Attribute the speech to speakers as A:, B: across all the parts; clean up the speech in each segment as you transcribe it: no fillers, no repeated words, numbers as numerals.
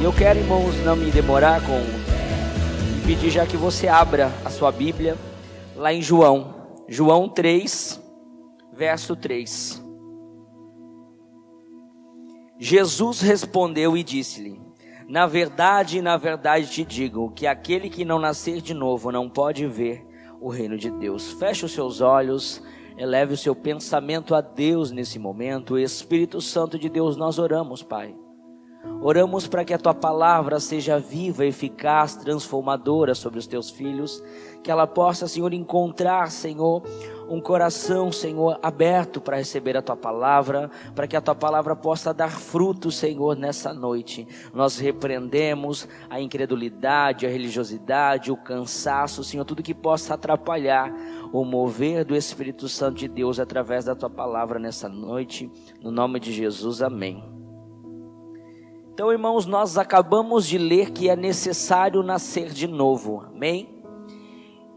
A: E eu quero, irmãos, não me demorar e pedir já que você abra a sua Bíblia lá em João 3, verso 3. Jesus respondeu e disse-lhe: na verdade te digo que aquele que não nascer de novo não pode ver o reino de Deus. Feche os seus olhos, eleve o seu pensamento a Deus nesse momento. Espírito Santo de Deus, nós oramos, Pai. Oramos para que a Tua palavra seja viva, eficaz, transformadora sobre os Teus filhos. Que ela possa, Senhor, encontrar, Senhor, um coração, Senhor, aberto para receber a Tua palavra. Para que a Tua palavra possa dar fruto, Senhor, nessa noite. Nós repreendemos a incredulidade, a religiosidade, o cansaço, Senhor, tudo que possa atrapalhar o mover do Espírito Santo de Deus através da Tua palavra nessa noite. No nome de Jesus, amém. Então, irmãos, nós acabamos de ler que é necessário nascer de novo, amém?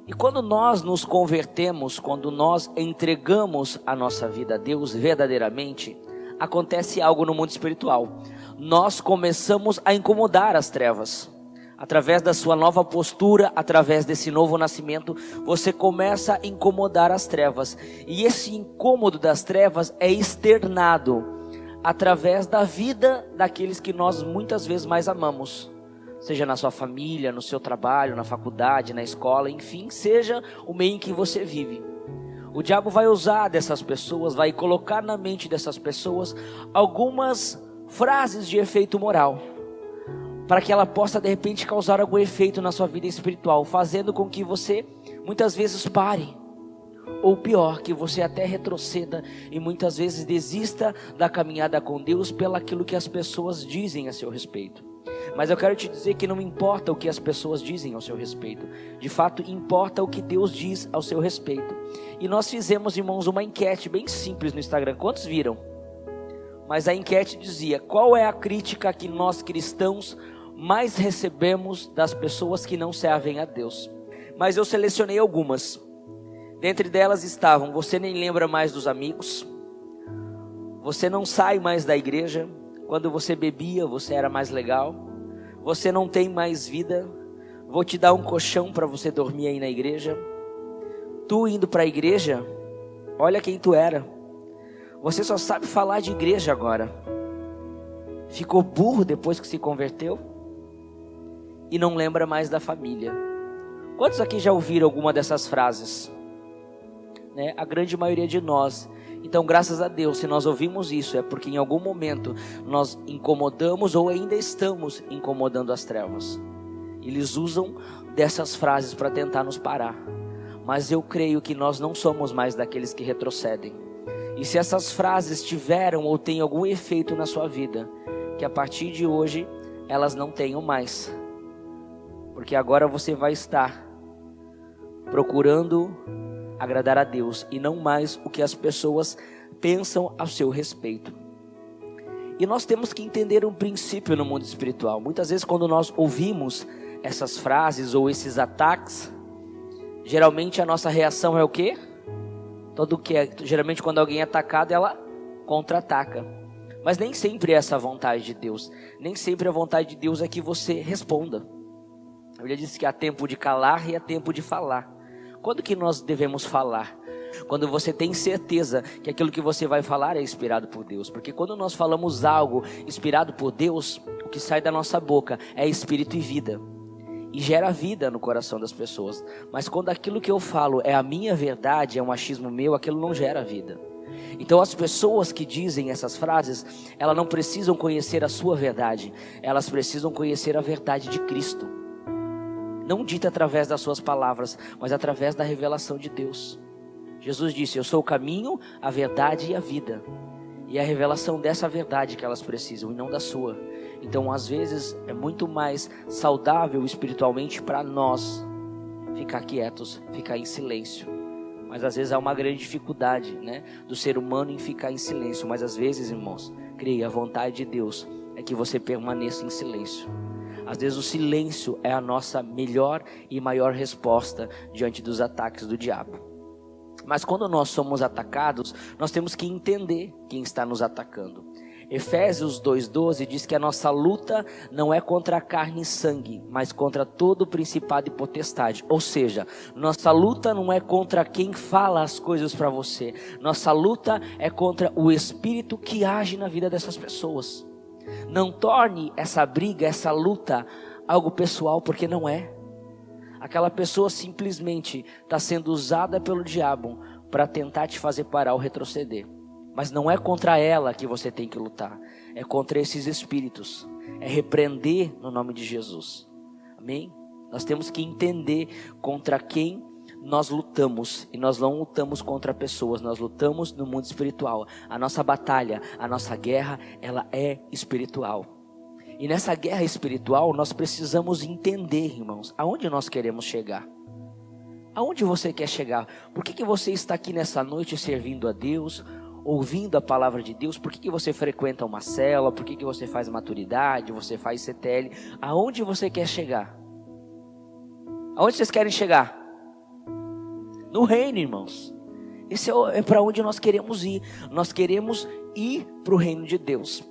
A: E quando nós nos convertemos, quando nós entregamos a nossa vida a Deus verdadeiramente, acontece algo no mundo espiritual. Nós começamos a incomodar as trevas. Através da sua nova postura, através desse novo nascimento, você começa a incomodar as trevas. E esse incômodo das trevas é externado através da vida daqueles que nós muitas vezes mais amamos, seja na sua família, no seu trabalho, na faculdade, na escola, enfim, seja o meio em que você vive. O diabo vai usar dessas pessoas, vai colocar na mente dessas pessoas algumas frases de efeito moral, para que ela possa de repente causar algum efeito na sua vida espiritual, fazendo com que você muitas vezes pare, ou pior, que você até retroceda e muitas vezes desista da caminhada com Deus pelo aquilo que as pessoas dizem a seu respeito. Mas eu quero te dizer que não importa o que as pessoas dizem ao seu respeito, de fato importa o que Deus diz ao seu respeito. E nós fizemos, irmãos, uma enquete bem simples no Instagram. Quantos viram? Mas a enquete dizia: qual é a crítica que nós cristãos mais recebemos das pessoas que não servem a Deus? Mas eu selecionei algumas. Dentre delas estavam: você nem lembra mais dos amigos, você não sai mais da igreja, quando você bebia você era mais legal, você não tem mais vida, vou te dar um colchão para você dormir aí na igreja, tu indo para a igreja, olha quem tu era, você só sabe falar de igreja agora, ficou burro depois que se converteu e não lembra mais da família. Quantos aqui já ouviram alguma dessas frases? A grande maioria de nós. Então, graças a Deus, se nós ouvimos isso, é porque em algum momento nós incomodamos ou ainda estamos incomodando as trevas. Eles usam dessas frases para tentar nos parar. Mas eu creio que nós não somos mais daqueles que retrocedem. E se essas frases tiveram ou têm algum efeito na sua vida, que a partir de hoje elas não tenham mais. Porque agora você vai estar procurando agradar a Deus e não mais o que as pessoas pensam a seu respeito. E nós temos que entender um princípio no mundo espiritual. Muitas vezes quando nós ouvimos essas frases ou esses ataques, geralmente a nossa reação é o quê? Geralmente quando alguém é atacado, ela contra-ataca. Mas nem sempre é essa a vontade de Deus. Nem sempre a vontade de Deus é que você responda. A Bíblia diz que há tempo de calar e há tempo de falar. Quando que nós devemos falar? Quando você tem certeza que aquilo que você vai falar é inspirado por Deus. Porque quando nós falamos algo inspirado por Deus, o que sai da nossa boca é espírito e vida. E gera vida no coração das pessoas. Mas quando aquilo que eu falo é a minha verdade, é um achismo meu, aquilo não gera vida. Então as pessoas que dizem essas frases, elas não precisam conhecer a sua verdade. Elas precisam conhecer a verdade de Cristo. Não dita através das suas palavras, mas através da revelação de Deus. Jesus disse: eu sou o caminho, a verdade e a vida. E é a revelação dessa verdade que elas precisam, e não da sua. Então às vezes é muito mais saudável espiritualmente para nós ficar quietos, ficar em silêncio. Mas às vezes há uma grande dificuldade, do ser humano em ficar em silêncio. Mas às vezes, irmãos, creia, a vontade de Deus é que você permaneça em silêncio. Às vezes o silêncio é a nossa melhor e maior resposta diante dos ataques do diabo. Mas quando nós somos atacados, nós temos que entender quem está nos atacando. Efésios 2:12 diz que a nossa luta não é contra a carne e sangue, mas contra todo principado e potestade. Ou seja, nossa luta não é contra quem fala as coisas para você. Nossa luta é contra o espírito que age na vida dessas pessoas. Não torne essa briga, essa luta, algo pessoal, porque não é. Aquela pessoa simplesmente está sendo usada pelo diabo para tentar te fazer parar ou retroceder. Mas não é contra ela que você tem que lutar. É contra esses espíritos. É repreender no nome de Jesus. Amém? Nós temos que entender contra quem nós lutamos. E nós não lutamos contra pessoas. Nós lutamos no mundo espiritual. A nossa batalha, a nossa guerra, ela é espiritual. E nessa guerra espiritual nós precisamos entender, irmãos, aonde nós queremos chegar. Aonde você quer chegar? Por que você está aqui nessa noite servindo a Deus, ouvindo a palavra de Deus? Por que você frequenta uma célula? Por que você faz maturidade? Você faz CTL? Aonde você quer chegar? Aonde vocês querem chegar? No reino, irmãos. Esse é para onde nós queremos ir. Nós queremos ir para o reino de Deus.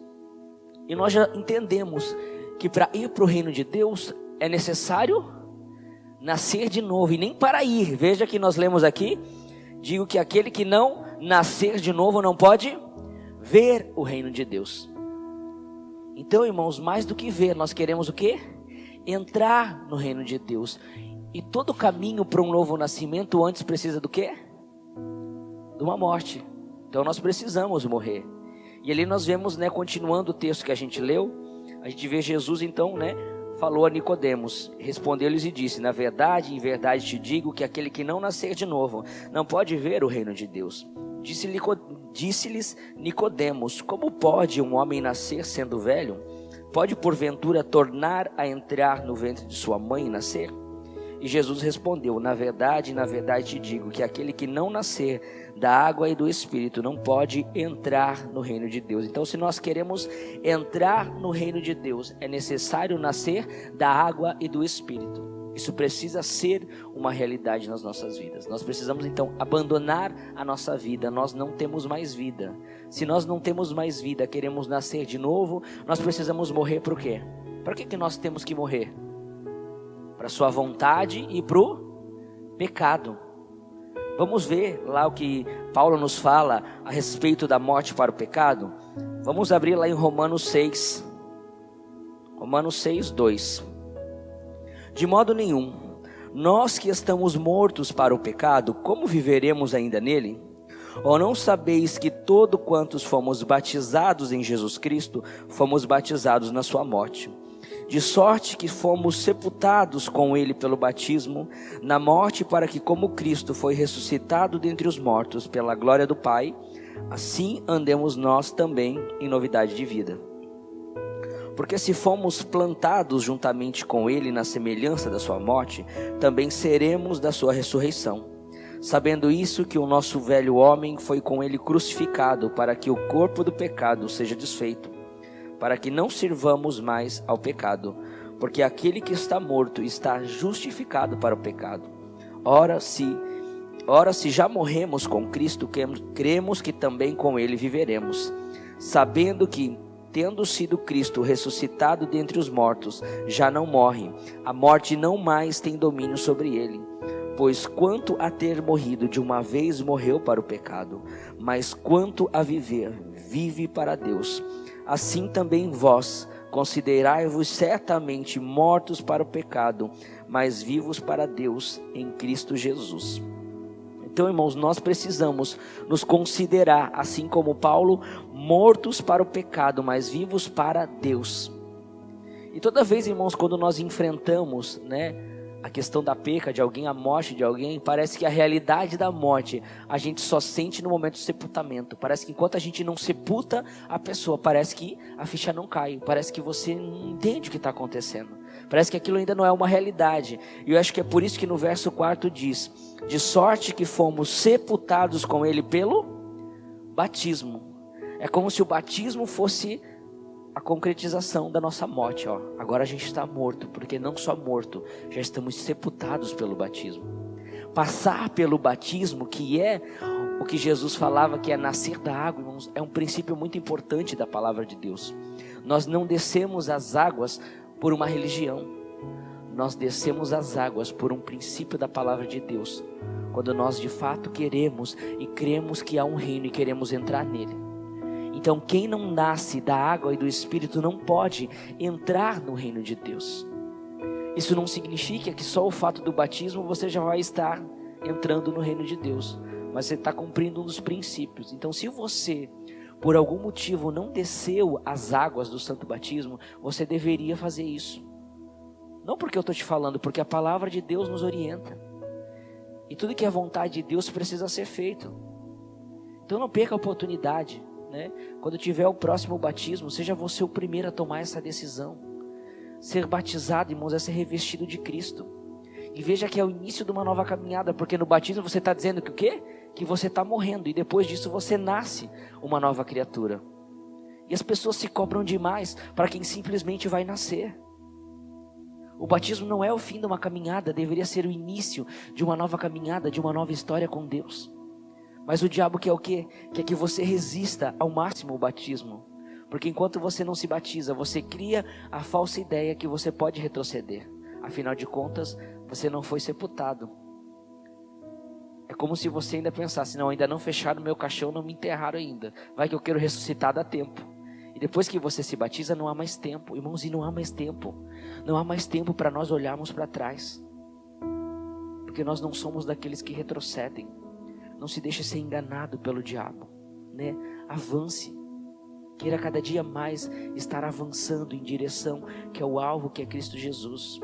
A: E nós já entendemos que para ir para o reino de Deus é necessário nascer de novo. E nem para ir, veja que nós lemos aqui, digo que aquele que não nascer de novo não pode ver o reino de Deus. Então, irmãos, mais do que ver, nós queremos o quê? Entrar no reino de Deus. E todo caminho para um novo nascimento antes precisa do quê? De uma morte. Então nós precisamos morrer. E ali nós vemos, continuando o texto que a gente leu, a gente vê Jesus então, falou a Nicodemos, respondeu-lhes e disse: na verdade, em verdade te digo que aquele que não nascer de novo não pode ver o reino de Deus. Disse-lhes Nicodemos: como pode um homem nascer sendo velho? Pode porventura tornar a entrar no ventre de sua mãe e nascer? E Jesus respondeu: na verdade te digo que aquele que não nascer da água e do Espírito não pode entrar no reino de Deus. Então, se nós queremos entrar no reino de Deus, é necessário nascer da água e do Espírito. Isso precisa ser uma realidade nas nossas vidas. Nós precisamos então abandonar a nossa vida. Nós não temos mais vida. Se nós não temos mais vida, queremos nascer de novo, nós precisamos morrer para o quê? Para que nós temos que morrer? Para a sua vontade e para o pecado. Vamos ver lá o que Paulo nos fala a respeito da morte para o pecado. Vamos abrir lá em Romanos 6. Romanos 6:2. De modo nenhum, nós que estamos mortos para o pecado, como viveremos ainda nele? Ou não sabeis que todo quantos fomos batizados em Jesus Cristo, fomos batizados na sua morte? De sorte que fomos sepultados com ele pelo batismo na morte, para que como Cristo foi ressuscitado dentre os mortos pela glória do Pai, assim andemos nós também em novidade de vida. Porque se fomos plantados juntamente com ele na semelhança da sua morte, também seremos da sua ressurreição. Sabendo isso, que o nosso velho homem foi com ele crucificado, para que o corpo do pecado seja desfeito, para que não sirvamos mais ao pecado, porque aquele que está morto está justificado para o pecado. Ora, se já morremos com Cristo, cremos que também com ele viveremos, sabendo que, tendo sido Cristo ressuscitado dentre os mortos, já não morre, a morte não mais tem domínio sobre ele. Pois quanto a ter morrido de uma vez morreu para o pecado, mas quanto a viver, vive para Deus. Assim também vós, considerai-vos certamente mortos para o pecado, mas vivos para Deus em Cristo Jesus. Então, irmãos, nós precisamos nos considerar, assim como Paulo, mortos para o pecado, mas vivos para Deus. E toda vez, irmãos, quando nós enfrentamos, a questão da perca de alguém, a morte de alguém, parece que a realidade da morte a gente só sente no momento do sepultamento. Parece que enquanto a gente não sepulta a pessoa, parece que a ficha não cai, parece que você não entende o que está acontecendo, parece que aquilo ainda não é uma realidade. E eu acho que é por isso que no verso 4 diz: de sorte que fomos sepultados com ele pelo batismo. É como se o batismo fosse a concretização da nossa morte. Agora a gente está morto, porque não só morto, já estamos sepultados pelo batismo. Passar pelo batismo, que é o que Jesus falava, que é nascer da água, irmãos, é um princípio muito importante da palavra de Deus. Nós não descemos as águas por uma religião, nós descemos as águas por um princípio da palavra de Deus, quando nós de fato queremos e cremos que há um reino e queremos entrar nele. Então quem não nasce da água e do Espírito não pode entrar no reino de Deus. Isso não significa que só o fato do batismo você já vai estar entrando no reino de Deus, mas você está cumprindo um dos princípios. Então se você por algum motivo não desceu as águas do santo batismo, você deveria fazer isso. Não porque eu estou te falando, porque a palavra de Deus nos orienta. E tudo que é vontade de Deus precisa ser feito. Então não perca a oportunidade, né? Quando tiver o próximo batismo, seja você o primeiro a tomar essa decisão. Ser batizado, irmãos, é ser revestido de Cristo. E veja que é o início de uma nova caminhada, porque no batismo você está dizendo que o quê? Que você está morrendo, e depois disso você nasce uma nova criatura. E as pessoas se cobram demais para quem simplesmente vai nascer. O batismo não é o fim de uma caminhada, deveria ser o início de uma nova caminhada, de uma nova história com Deus. Mas o diabo quer o quê? Quer que você resista ao máximo o batismo. Porque enquanto você não se batiza, você cria a falsa ideia que você pode retroceder. Afinal de contas, você não foi sepultado. É como se você ainda pensasse, não, ainda não fecharam meu caixão, não me enterraram ainda. Vai que eu quero ressuscitar, dá tempo. E depois que você se batiza, não há mais tempo. Irmãos, e não há mais tempo. Não há mais tempo para nós olharmos para trás. Porque nós não somos daqueles que retrocedem. Não se deixe ser enganado pelo diabo, né? Avance. Queira cada dia mais estar avançando em direção que é o alvo, que é Cristo Jesus.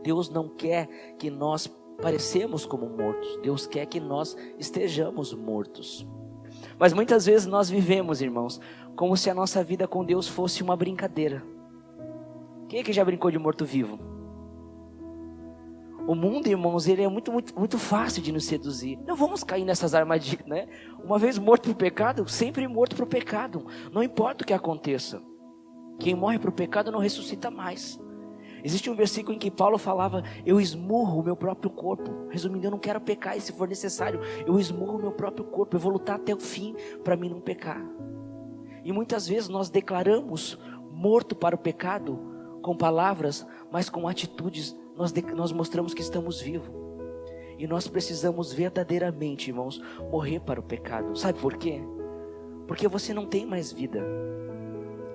A: Deus não quer que nós parecemos como mortos. Deus quer que nós estejamos mortos. Mas muitas vezes nós vivemos, irmãos, como se a nossa vida com Deus fosse uma brincadeira. Quem é que já brincou de morto-vivo? O mundo, irmãos, ele é muito fácil de nos seduzir. Não vamos cair nessas armadilhas, né? Uma vez morto para o pecado, sempre morto para o pecado. Não importa o que aconteça. Quem morre para o pecado não ressuscita mais. Existe um versículo em que Paulo falava, eu esmurro o meu próprio corpo. Resumindo, eu não quero pecar e se for necessário, eu esmurro o meu próprio corpo. Eu vou lutar até o fim para mim não pecar. E muitas vezes nós declaramos morto para o pecado com palavras, mas com atitudes nós mostramos que estamos vivos. E nós precisamos verdadeiramente, irmãos, morrer para o pecado. Sabe por quê? Porque você não tem mais vida.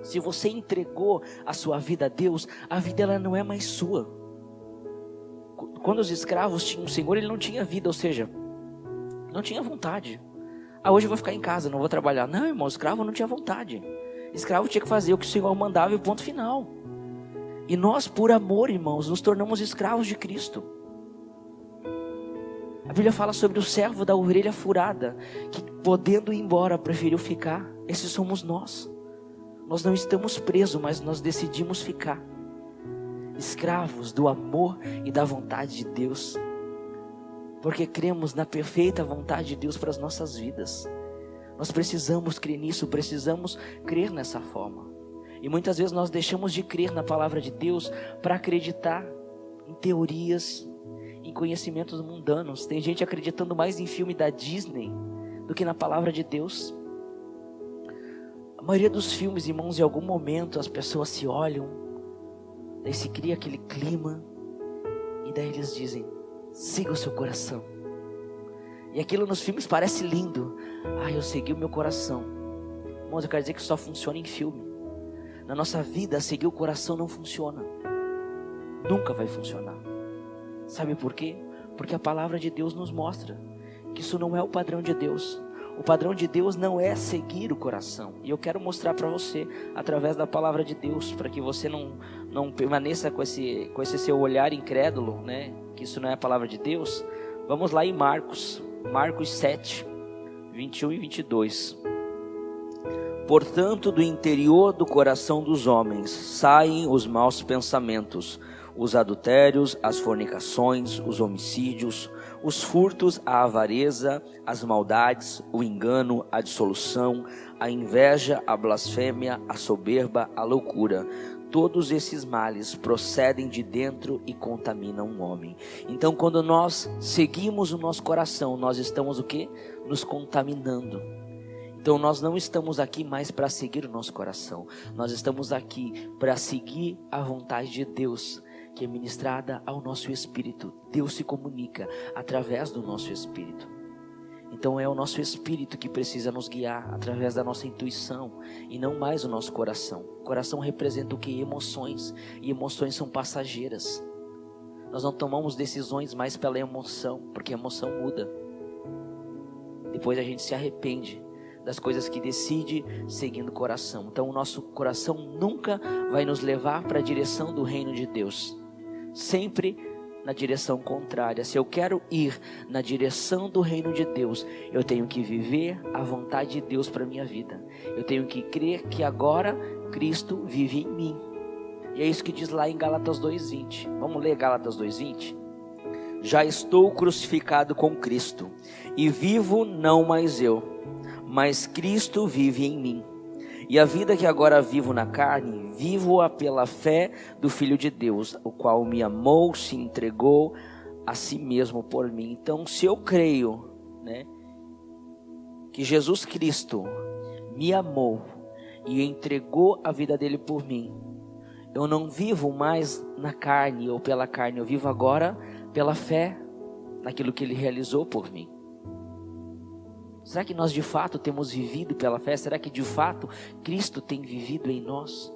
A: Se você entregou a sua vida a Deus, a vida ela não é mais sua. Quando os escravos tinham o Senhor, ele não tinha vida, ou seja, não tinha vontade. Hoje eu vou ficar em casa, não vou trabalhar. Não, irmão, escravo não tinha vontade. Escravo tinha que fazer o que o Senhor mandava e ponto final. E nós, por amor, irmãos, nos tornamos escravos de Cristo. A Bíblia fala sobre o servo da orelha furada, que podendo ir embora, preferiu ficar. Esses somos nós. Nós não estamos presos, mas nós decidimos ficar. Escravos do amor e da vontade de Deus. Porque cremos na perfeita vontade de Deus para as nossas vidas. Nós precisamos crer nisso, precisamos crer nessa forma. E muitas vezes nós deixamos de crer na palavra de Deus para acreditar em teorias, em conhecimentos mundanos. Tem gente acreditando mais em filme da Disney do que na palavra de Deus. A maioria dos filmes, irmãos, em algum momento as pessoas se olham, daí se cria aquele clima, e daí eles dizem, siga o seu coração. E aquilo nos filmes parece lindo. Eu segui o meu coração. Irmãos, eu quero dizer que só funciona em filme. Na nossa vida, seguir o coração não funciona. Nunca vai funcionar. Sabe por quê? Porque a palavra de Deus nos mostra que isso não é o padrão de Deus. O padrão de Deus não é seguir o coração. E eu quero mostrar para você, através da palavra de Deus, para que você não permaneça com esse seu olhar incrédulo, né? Que isso não é a palavra de Deus. Vamos lá em Marcos 7, 21 e 22. Portanto, do interior do coração dos homens saem os maus pensamentos, os adultérios, as fornicações, os homicídios, os furtos, a avareza, as maldades, o engano, a dissolução, a inveja, a blasfêmia, a soberba, a loucura. Todos esses males procedem de dentro e contaminam o homem. Então, quando nós seguimos o nosso coração, nós estamos o quê? nos contaminando. Então nós não estamos aqui mais para seguir o nosso coração. Nós estamos aqui para seguir a vontade de Deus, que é ministrada ao nosso espírito. Deus se comunica através do nosso espírito. Então é o nosso espírito que precisa nos guiar através da nossa intuição e não mais o nosso coração. O coração representa o que? Emoções. E emoções são passageiras. Nós não tomamos decisões mais pela emoção, porque a emoção muda. Depois a gente se arrepende das coisas que decide seguindo o coração. Então o nosso coração nunca vai nos levar para a direção do reino de Deus. Sempre na direção contrária. Se eu quero ir na direção do reino de Deus, eu tenho que viver a vontade de Deus para a minha vida. Eu tenho que crer que agora Cristo vive em mim. E é isso que diz lá em Gálatas 2:20. Vamos ler Gálatas 2:20? Já estou crucificado com Cristo, e vivo não mais eu, mas Cristo vive em mim. E a vida que agora vivo na carne, vivo-a pela fé do Filho de Deus, o qual me amou, se entregou a si mesmo por mim. Então, se eu creio, que Jesus Cristo me amou e entregou a vida dele por mim, eu não vivo mais na carne ou pela carne, eu vivo agora pela fé naquilo que ele realizou por mim. Será que nós de fato temos vivido pela fé? Será que de fato Cristo tem vivido em nós?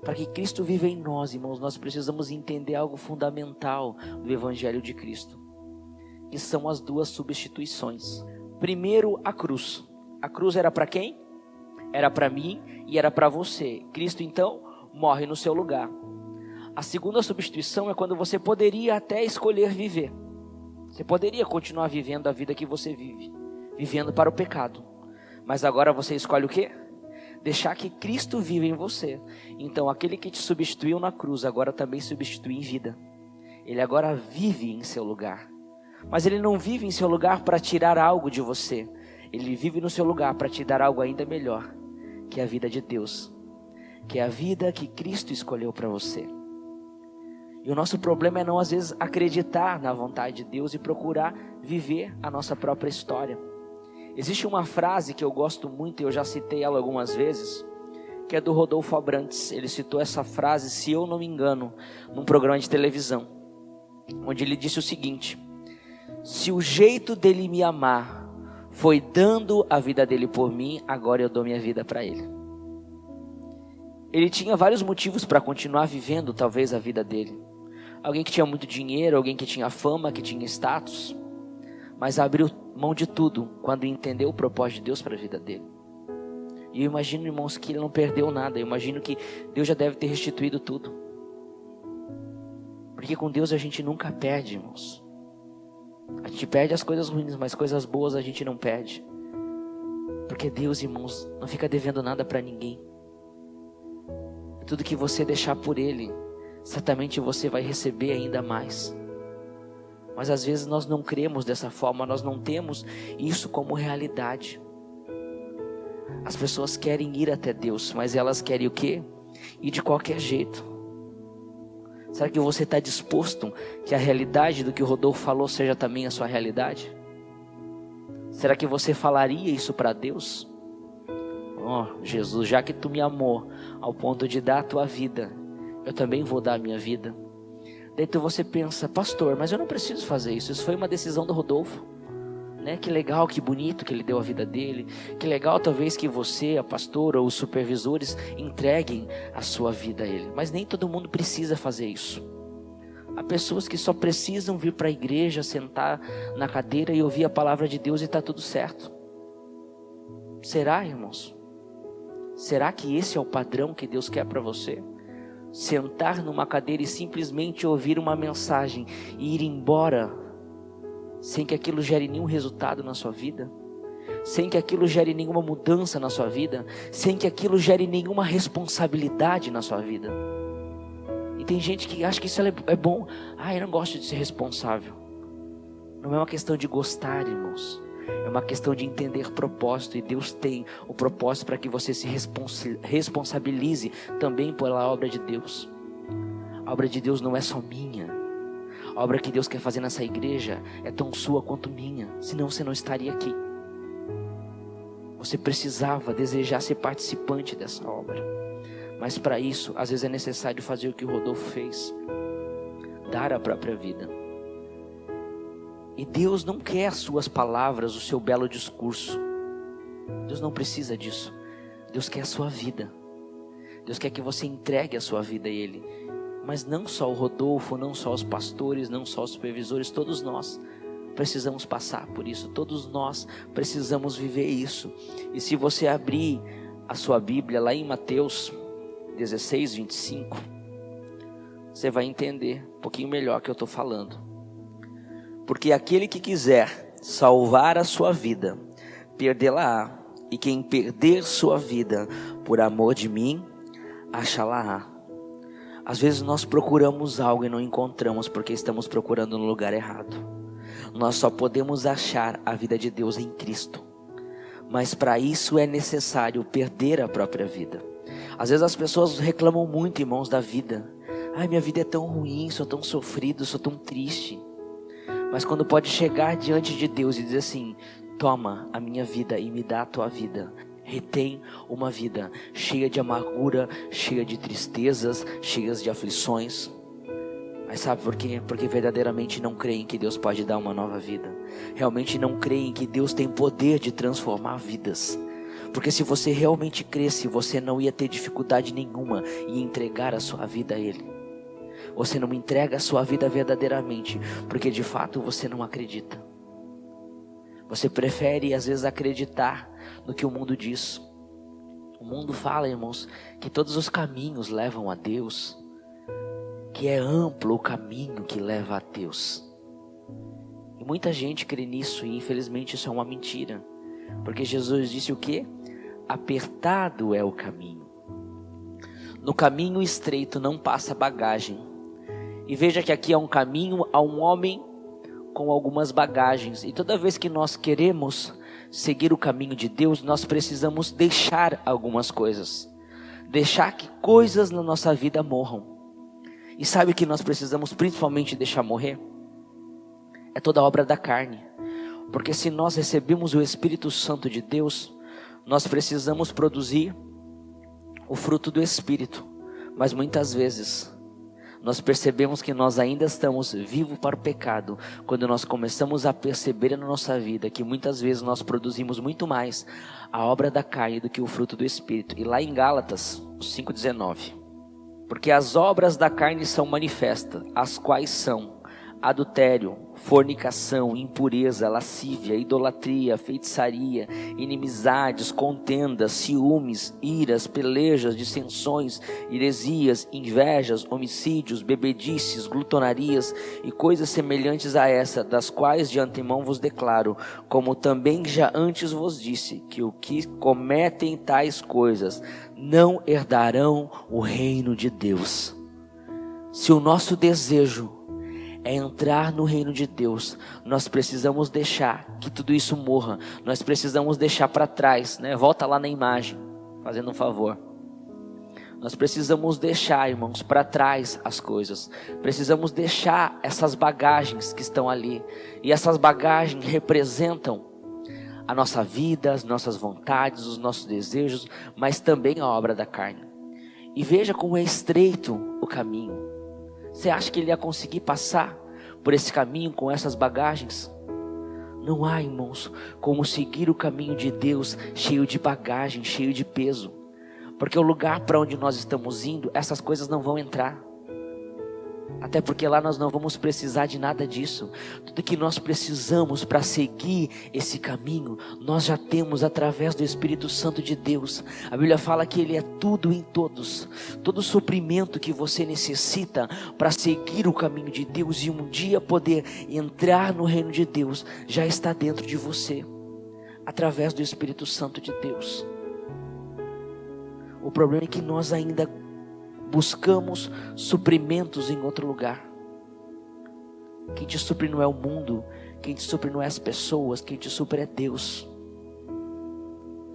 A: Para que Cristo viva em nós, irmãos, nós precisamos entender algo fundamental do Evangelho de Cristo, que são as duas substituições. Primeiro, a cruz. A cruz era para quem? Era para mim e era para você. Cristo então morre no seu lugar. A segunda substituição é quando você poderia até escolher viver. Você poderia continuar vivendo a vida que você vive, vivendo para o pecado. Mas agora você escolhe o quê? Deixar que Cristo viva em você. Então aquele que te substituiu na cruz, agora também substitui em vida. Ele agora vive em seu lugar. Mas ele não vive em seu lugar para tirar algo de você. Ele vive no seu lugar para te dar algo ainda melhor, que é a vida de Deus, que é a vida que Cristo escolheu para você. E o nosso problema é não às vezes acreditar na vontade de Deus e procurar viver a nossa própria história. Existe uma frase que eu gosto muito, e eu já citei ela algumas vezes, que é do Rodolfo Abrantes. Ele citou essa frase, se eu não me engano, num programa de televisão, onde ele disse o seguinte: se o jeito dele me amar foi dando a vida dele por mim, agora eu dou minha vida para ele. Ele tinha vários motivos para continuar vivendo talvez a vida dele. Alguém que tinha muito dinheiro, alguém que tinha fama, que tinha status, mas abriu mão de tudo quando entendeu o propósito de Deus para a vida dele. E eu imagino, irmãos, que ele não perdeu nada. Eu imagino que Deus já deve ter restituído tudo. Porque com Deus a gente nunca perde, irmãos. A gente perde as coisas ruins, mas coisas boas a gente não perde. Porque Deus, irmãos, não fica devendo nada para ninguém. Tudo que você deixar por Ele, certamente você vai receber ainda mais. Mas às vezes nós não cremos dessa forma, nós não temos isso como realidade. As pessoas querem ir até Deus, mas elas querem o quê? Ir de qualquer jeito. Será que você está disposto que a realidade do que o Rodolfo falou seja também a sua realidade? Será que você falaria isso para Deus? Oh, Jesus, já que tu me amou ao ponto de dar a tua vida, eu também vou dar a minha vida. Daí você pensa, pastor, mas eu não preciso fazer isso. Isso foi uma decisão do Rodolfo, né? Que legal, que bonito que ele deu a vida dele. Que legal talvez que você, a pastora ou os supervisores entreguem a sua vida a ele. Mas nem todo mundo precisa fazer isso. Há pessoas que só precisam vir para a igreja, sentar na cadeira e ouvir a palavra de Deus e está tudo certo. Será, irmãos? Será que esse é o padrão que Deus quer para você? Sentar numa cadeira e simplesmente ouvir uma mensagem e ir embora, sem que aquilo gere nenhum resultado na sua vida, sem que aquilo gere nenhuma mudança na sua vida, sem que aquilo gere nenhuma responsabilidade na sua vida. E tem gente que acha que isso é bom. Eu não gosto de ser responsável. Não é uma questão de gostar, irmãos. É uma questão de entender propósito. E Deus tem o propósito para que você se responsabilize também pela obra de Deus. A obra de Deus não é só minha. A obra que Deus quer fazer nessa igreja é tão sua quanto minha, senão você não estaria aqui. Você precisava desejar ser participante dessa obra. Mas para isso, às vezes é necessário fazer o que o Rodolfo fez. Dar a própria vida. E Deus não quer as suas palavras, o seu belo discurso. Deus não precisa disso. Deus quer a sua vida. Deus quer que você entregue a sua vida a Ele. Mas não só o Rodolfo, não só os pastores, não só os supervisores, todos nós precisamos passar por isso. Todos nós precisamos viver isso. E se você abrir a sua Bíblia lá em Mateus 16, 25, você vai entender um pouquinho melhor o que eu estou falando. Porque aquele que quiser salvar a sua vida, perdê-la-á. E quem perder sua vida por amor de mim, achá-la-á. Às vezes nós procuramos algo e não encontramos porque estamos procurando no lugar errado. Nós só podemos achar a vida de Deus em Cristo. Mas para isso é necessário perder a própria vida. Às vezes as pessoas reclamam muito, irmãos, da vida. Ai, minha vida é tão ruim, sou tão sofrido, sou tão triste. Mas quando pode chegar diante de Deus e dizer assim: toma a minha vida e me dá a tua vida. Retém uma vida cheia de amargura, cheia de tristezas, cheias de aflições. Mas sabe por quê? Porque verdadeiramente não creem que Deus pode dar uma nova vida. Realmente não creem que Deus tem poder de transformar vidas. Porque se você realmente cresce, você não ia ter dificuldade nenhuma em entregar a sua vida a Ele. Você não entrega a sua vida verdadeiramente, porque de fato você não acredita. Você prefere às vezes acreditar no que o mundo diz. O mundo fala, irmãos, que todos os caminhos levam a Deus, que é amplo o caminho que leva a Deus. E muita gente crê nisso e infelizmente isso é uma mentira. Porque Jesus disse o quê? Apertado é o caminho. No caminho estreito não passa bagagem. E veja que aqui é um caminho a um homem com algumas bagagens. E toda vez que nós queremos seguir o caminho de Deus, nós precisamos deixar algumas coisas. Deixar que coisas na nossa vida morram. E sabe o que nós precisamos principalmente deixar morrer? É toda a obra da carne. Porque se nós recebemos o Espírito Santo de Deus, nós precisamos produzir o fruto do Espírito. Mas muitas vezes nós percebemos que nós ainda estamos vivos para o pecado, quando nós começamos a perceber na nossa vida que muitas vezes nós produzimos muito mais a obra da carne do que o fruto do Espírito. E lá em Gálatas 5,19, porque as obras da carne são manifestas, as quais são adultério, fornicação, impureza, lascívia, idolatria, feitiçaria, inimizades, contendas, ciúmes, iras, pelejas, dissensões, heresias, invejas, homicídios, bebedices, glutonarias e coisas semelhantes a essa, das quais de antemão vos declaro, como também já antes vos disse, que o que cometem tais coisas não herdarão o reino de Deus. Se o nosso desejo é entrar no reino de Deus, nós precisamos deixar que tudo isso morra. Nós precisamos deixar para trás, né? Volta lá na imagem, fazendo um favor. Nós precisamos deixar, irmãos, para trás as coisas. Precisamos deixar essas bagagens que estão ali. E essas bagagens representam a nossa vida, as nossas vontades, os nossos desejos, mas também a obra da carne. E veja como é estreito o caminho. Você acha que ele ia conseguir passar por esse caminho com essas bagagens? Não há, irmãos, como seguir o caminho de Deus cheio de bagagem, cheio de peso. Porque o lugar para onde nós estamos indo, essas coisas não vão entrar. Até porque lá nós não vamos precisar de nada disso. Tudo que nós precisamos para seguir esse caminho, nós já temos através do Espírito Santo de Deus. A Bíblia fala que Ele é tudo em todos. Todo o suprimento que você necessita para seguir o caminho de Deus e um dia poder entrar no reino de Deus, já está dentro de você, através do Espírito Santo de Deus. O problema é que nós ainda buscamos suprimentos em outro lugar. Quem te supre não é o mundo, quem te supre não é as pessoas, quem te supre é Deus.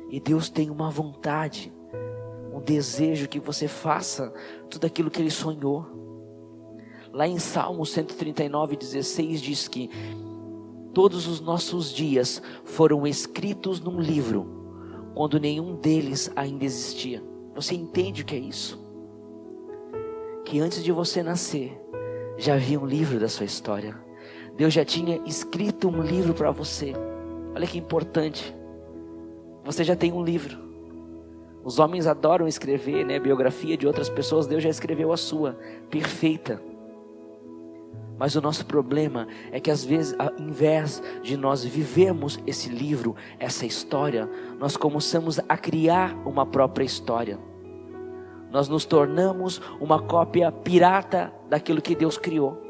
A: E Deus tem uma vontade, um desejo que você faça tudo aquilo que Ele sonhou. Lá em Salmo 139:16 diz que todos os nossos dias foram escritos num livro, quando nenhum deles ainda existia. Você entende o que é isso? Que antes de você nascer, já havia um livro da sua história. Deus já tinha escrito um livro para você. Olha que importante. Você já tem um livro. Os homens adoram escrever, né, biografia de outras pessoas. Deus já escreveu a sua, perfeita. Mas o nosso problema é que às vezes, ao invés de nós vivermos esse livro, essa história, nós começamos a criar uma própria história. Nós nos tornamos uma cópia pirata daquilo que Deus criou.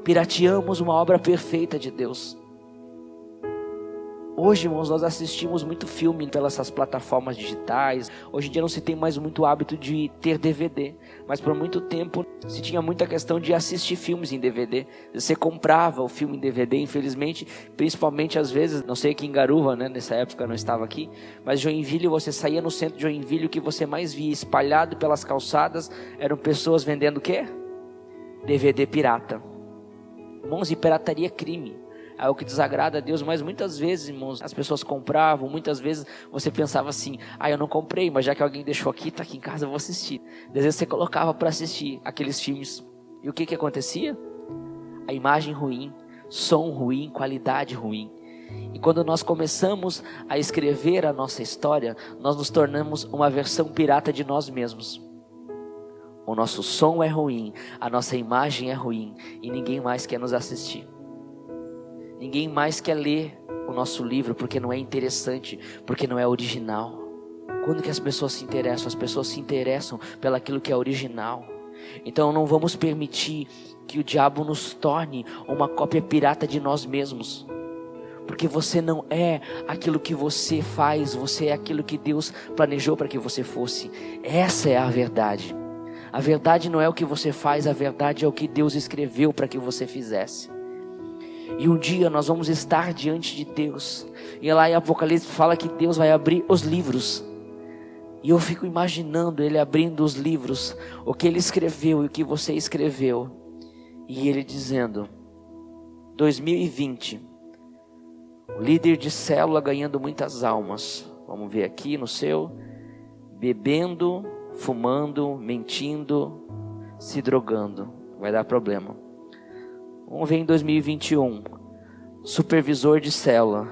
A: Pirateamos uma obra perfeita de Deus. Hoje, irmãos, nós assistimos muito filme pelas plataformas digitais. Hoje em dia não se tem mais muito hábito de ter DVD, mas por muito tempo se tinha muita questão de assistir filmes em DVD. Você comprava o filme em DVD, infelizmente, principalmente às vezes, não sei aqui em Garuva, né? Nessa época eu não estava aqui, mas Joinville, você saía no centro de Joinville, o que você mais via espalhado pelas calçadas eram pessoas vendendo o quê? DVD pirata. Irmãos, e pirataria é crime. É o que desagrada a Deus, mas muitas vezes, irmãos, as pessoas compravam, muitas vezes você pensava assim, eu não comprei, mas já que alguém deixou aqui, está aqui em casa, eu vou assistir. Às vezes você colocava para assistir aqueles filmes, e o que acontecia? A imagem ruim, som ruim, qualidade ruim. E quando nós começamos a escrever a nossa história, nós nos tornamos uma versão pirata de nós mesmos. O nosso som é ruim, a nossa imagem é ruim, e ninguém mais quer nos assistir. Ninguém mais quer ler o nosso livro porque não é interessante, porque não é original. Quando que as pessoas se interessam? As pessoas se interessam pelaquilo que é original. Então não vamos permitir que o diabo nos torne uma cópia pirata de nós mesmos. Porque você não é aquilo que você faz, você é aquilo que Deus planejou para que você fosse. Essa é a verdade. A verdade não é o que você faz, a verdade é o que Deus escreveu para que você fizesse. E um dia nós vamos estar diante de Deus. E lá em Apocalipse fala que Deus vai abrir os livros. E eu fico imaginando Ele abrindo os livros, o que Ele escreveu e o que você escreveu. E Ele dizendo, 2020, o líder de célula ganhando muitas almas. Vamos ver aqui no seu, bebendo, fumando, mentindo, se drogando. Vai dar problema. Vamos ver em 2021, supervisor de célula,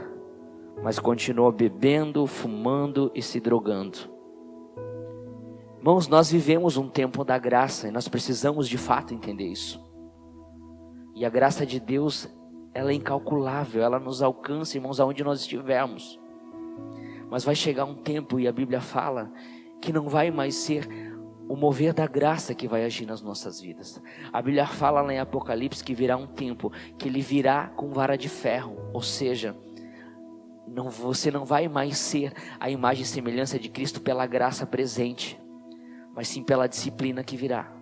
A: mas continua bebendo, fumando e se drogando. Irmãos, nós vivemos um tempo da graça e nós precisamos de fato entender isso. E a graça de Deus, ela é incalculável, ela nos alcança, irmãos, aonde nós estivermos. Mas vai chegar um tempo, e a Bíblia fala, que não vai mais ser o mover da graça que vai agir nas nossas vidas. A Bíblia fala lá em Apocalipse que virá um tempo que Ele virá com vara de ferro, ou seja, você não vai mais ser a imagem e semelhança de Cristo pela graça presente, mas sim pela disciplina que virá.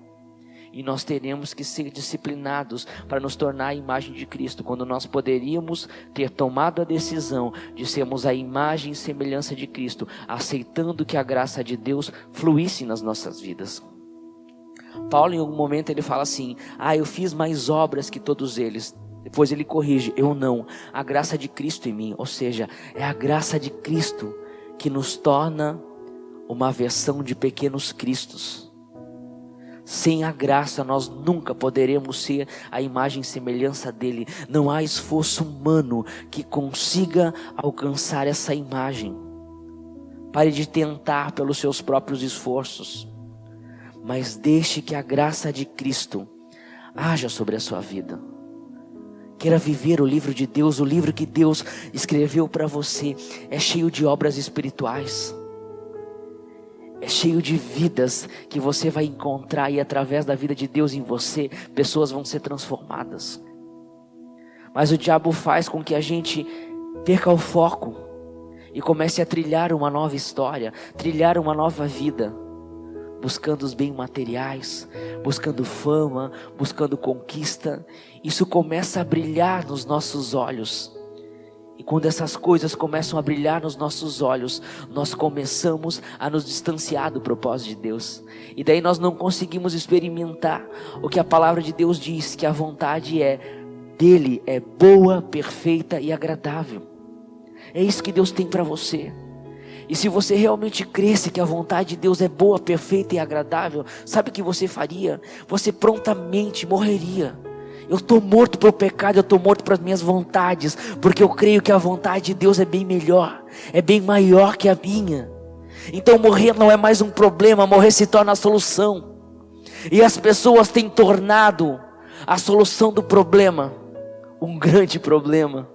A: E nós teremos que ser disciplinados para nos tornar a imagem de Cristo, quando nós poderíamos ter tomado a decisão de sermos a imagem e semelhança de Cristo, aceitando que a graça de Deus fluísse nas nossas vidas. Paulo, em algum momento, ele fala assim, eu fiz mais obras que todos eles. Depois ele corrige, eu não, a graça de Cristo em mim. Ou seja, é a graça de Cristo que nos torna uma versão de pequenos cristos. Sem a graça nós nunca poderemos ser a imagem e semelhança dele. Não há esforço humano que consiga alcançar essa imagem. Pare de tentar pelos seus próprios esforços, mas deixe que a graça de Cristo haja sobre a sua vida. Queira viver o livro de Deus, o livro que Deus escreveu para você é cheio de obras espirituais. É cheio de vidas que você vai encontrar, e através da vida de Deus em você, pessoas vão ser transformadas. Mas o diabo faz com que a gente perca o foco e comece a trilhar uma nova história, trilhar uma nova vida, buscando os bens materiais, buscando fama, buscando conquista. Isso começa a brilhar nos nossos olhos E quando essas coisas começam a brilhar nos nossos olhos, nós começamos a nos distanciar do propósito de Deus. E daí nós não conseguimos experimentar o que a palavra de Deus diz, que a vontade dele é boa, perfeita e agradável. É isso que Deus tem para você. E se você realmente cresce que a vontade de Deus é boa, perfeita e agradável, sabe o que você faria? Você prontamente morreria. Eu estou morto para o pecado, eu estou morto para as minhas vontades, porque eu creio que a vontade de Deus é bem melhor, é bem maior que a minha. Então morrer não é mais um problema, morrer se torna a solução. E as pessoas têm tornado a solução do problema um grande problema.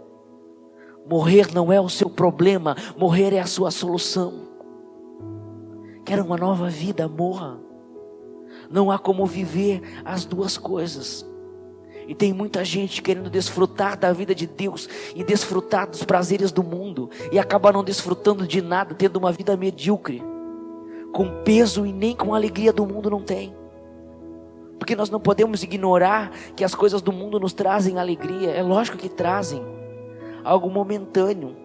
A: Morrer não é o seu problema, morrer é a sua solução. Quer uma nova vida, morra. Não há como viver as duas coisas. E tem muita gente querendo desfrutar da vida de Deus e desfrutar dos prazeres do mundo, e acaba não desfrutando de nada, tendo uma vida medíocre, com peso e nem com a alegria do mundo não tem. Porque nós não podemos ignorar que as coisas do mundo nos trazem alegria. É lógico que trazem algo momentâneo.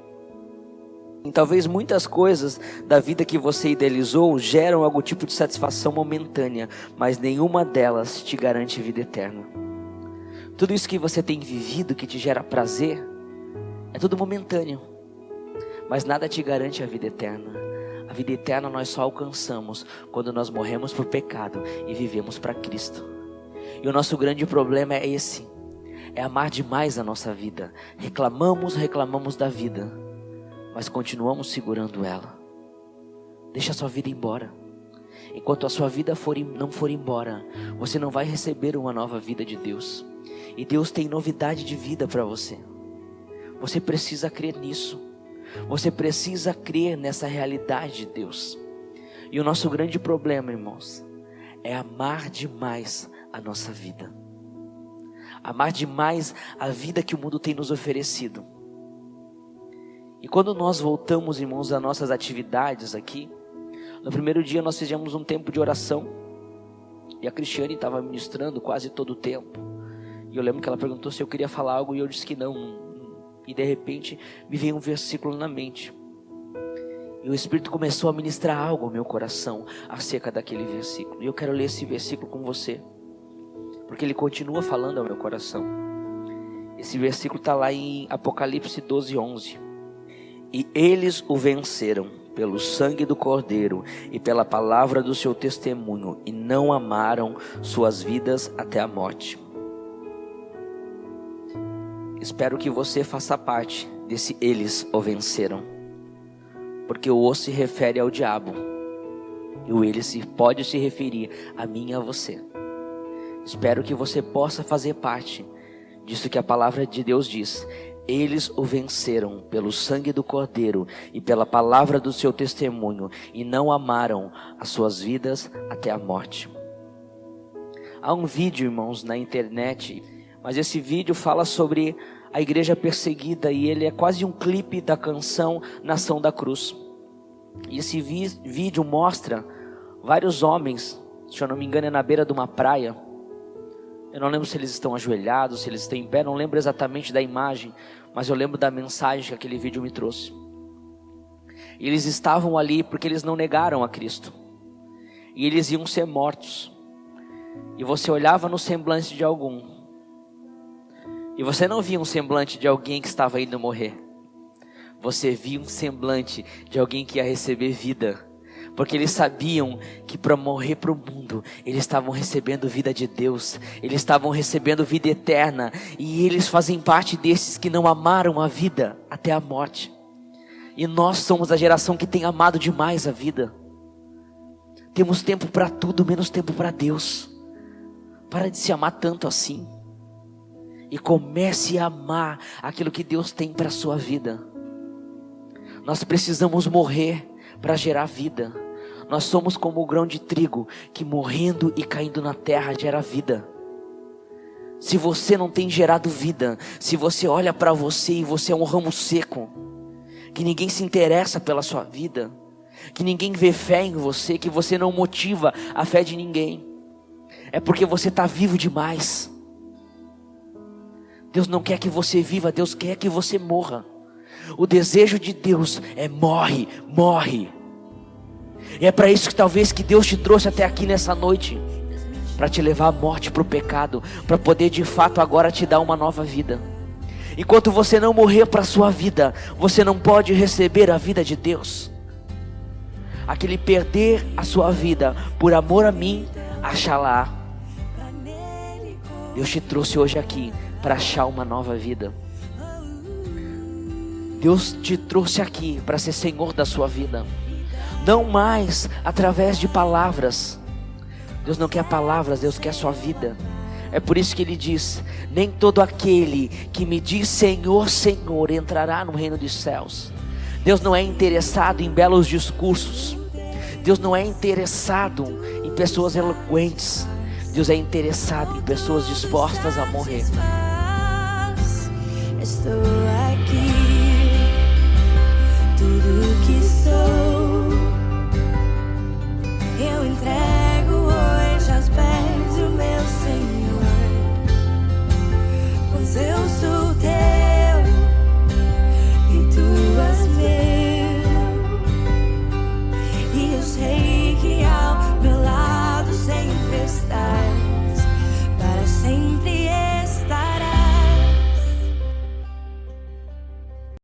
A: E talvez muitas coisas da vida que você idealizou geram algum tipo de satisfação momentânea, mas nenhuma delas te garante vida eterna. Tudo isso que você tem vivido, que te gera prazer, é tudo momentâneo, mas nada te garante a vida eterna. A vida eterna nós só alcançamos quando nós morremos por pecado e vivemos para Cristo. E o nosso grande problema é esse, é amar demais a nossa vida. Reclamamos da vida, mas continuamos segurando ela. Deixa a sua vida ir embora. Enquanto a sua vida não for embora, você não vai receber uma nova vida de Deus. E Deus tem novidade de vida para você. Você precisa crer nisso. Você precisa crer nessa realidade de Deus. E o nosso grande problema, irmãos, é amar demais a nossa vida. Amar demais a vida que o mundo tem nos oferecido. E quando nós voltamos, irmãos, às nossas atividades aqui, no primeiro dia nós fizemos um tempo de oração. E a Cristiane estava ministrando quase todo o tempo. E eu lembro que ela perguntou se eu queria falar algo e eu disse que não. E de repente me veio um versículo na mente. E o Espírito começou a ministrar algo ao meu coração acerca daquele versículo. E eu quero ler esse versículo com você, porque ele continua falando ao meu coração. Esse versículo está lá em Apocalipse 12:11. E eles o venceram pelo sangue do Cordeiro e pela palavra do seu testemunho, e não amaram suas vidas até a morte. Espero que você faça parte desse eles o venceram, porque o se refere ao diabo, e o ele pode se referir a mim e a você. Espero que você possa fazer parte disso que a palavra de Deus diz. Eles o venceram pelo sangue do Cordeiro e pela palavra do seu testemunho, e não amaram as suas vidas até a morte. Há um vídeo, irmãos, na internet, mas esse vídeo fala sobre a igreja perseguida, e ele é quase um clipe da canção Nação da Cruz. E esse vídeo mostra vários homens, se eu não me engano é na beira de uma praia. Eu não lembro se eles estão ajoelhados, se eles estão em pé, não lembro exatamente da imagem, mas eu lembro da mensagem que aquele vídeo me trouxe. E eles estavam ali porque eles não negaram a Cristo, e eles iam ser mortos. E você olhava no semblante de algum, e você não via um semblante de alguém que estava indo morrer. Você via um semblante de alguém que ia receber vida, porque eles sabiam que para morrer para o mundo, eles estavam recebendo vida de Deus, eles estavam recebendo vida eterna, e eles fazem parte desses que não amaram a vida até a morte. E nós somos a geração que tem amado demais a vida. Temos tempo para tudo, menos tempo para Deus. Para de se amar tanto assim, e comece a amar aquilo que Deus tem para a sua vida. Nós precisamos morrer para gerar vida. Nós somos como o grão de trigo que morrendo e caindo na terra gera vida. Se você não tem gerado vida, se você olha para você e você é um ramo seco, que ninguém se interessa pela sua vida, que ninguém vê fé em você, que você não motiva a fé de ninguém, é porque você está vivo demais. Deus não quer que você viva, Deus quer que você morra. O desejo de Deus é morre, morre. E é para isso que talvez que Deus te trouxe até aqui nessa noite, para te levar à morte, para o pecado, para poder de fato agora te dar uma nova vida. Enquanto você não morrer para a sua vida, você não pode receber a vida de Deus. Aquele perder a sua vida por amor a mim, achará. Deus te trouxe hoje aqui para achar uma nova vida. Deus te trouxe aqui para ser Senhor da sua vida. Não mais através de palavras. Deus não quer palavras, Deus quer a sua vida. É por isso que Ele diz: nem todo aquele que me diz Senhor, Senhor entrará no reino dos céus. Deus não é interessado em belos discursos. Deus não é interessado em pessoas eloquentes. Deus é interessado em pessoas dispostas a morrer.
B: Estou aqui, tudo que sou.